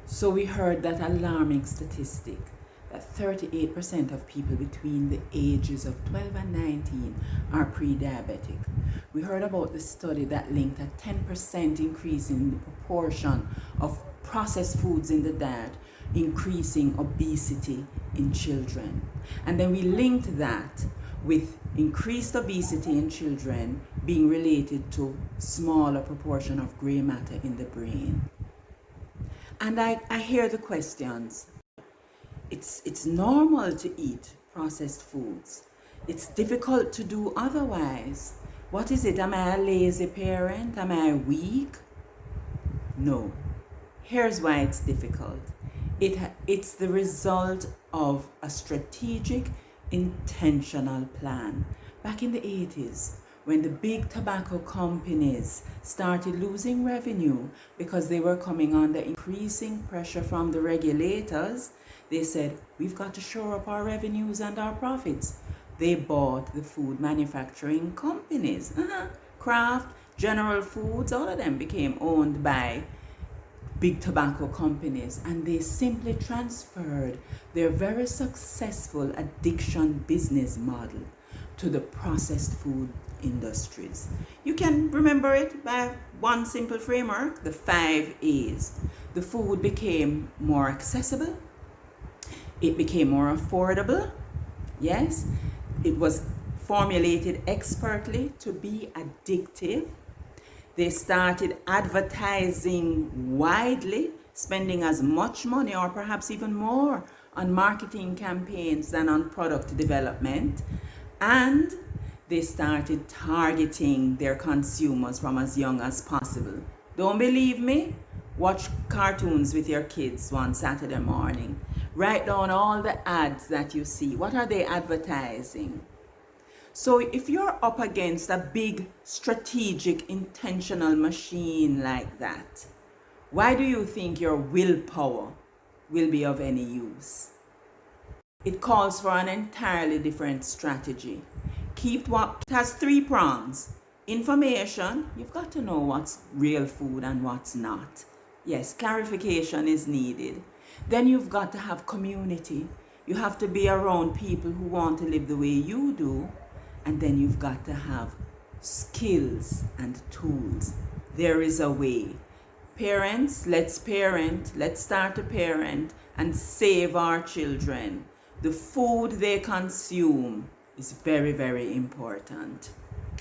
So we heard that alarming statistic that 38% of people between the ages of 12 and 19 are pre-diabetic. We heard about the study that linked a 10% increase in the proportion of processed foods in the diet, increasing obesity in children. And then we linked that with increased obesity in children being related to smaller proportion of gray matter in the brain. And I hear the questions. It's normal to eat processed foods. It's difficult to do otherwise. What is it? Am I a lazy parent? Am I weak? No. Here's why it's difficult. It's the result of a strategic, intentional plan. Back in the 80s, when the big tobacco companies started losing revenue because they were coming under increasing pressure from the regulators, they said, we've got to shore up our revenues and our profits. They bought the food manufacturing companies. Kraft, General Foods, all of them became owned by big tobacco companies, and they simply transferred their very successful addiction business model to the processed food industries. You can remember it by one simple framework, the 5 A's. The food became more accessible, it became more affordable, yes, it was formulated expertly to be addictive. They started advertising widely, spending as much money or perhaps even more on marketing campaigns than on product development. And they started targeting their consumers from as young as possible. Don't believe me? Watch cartoons with your kids one Saturday morning. Write down all the ads that you see. What are they advertising? So if you're up against a big strategic intentional machine like that, why do you think your willpower will be of any use? It calls for an entirely different strategy. It has 3 prongs. Information, you've got to know what's real food and what's not. Yes, clarification is needed. Then you've got to have community. You have to be around people who want to live the way you do. And then you've got to have skills and tools. There is a way. Parents, let's start to parent and save our children. The food they consume is very, very important.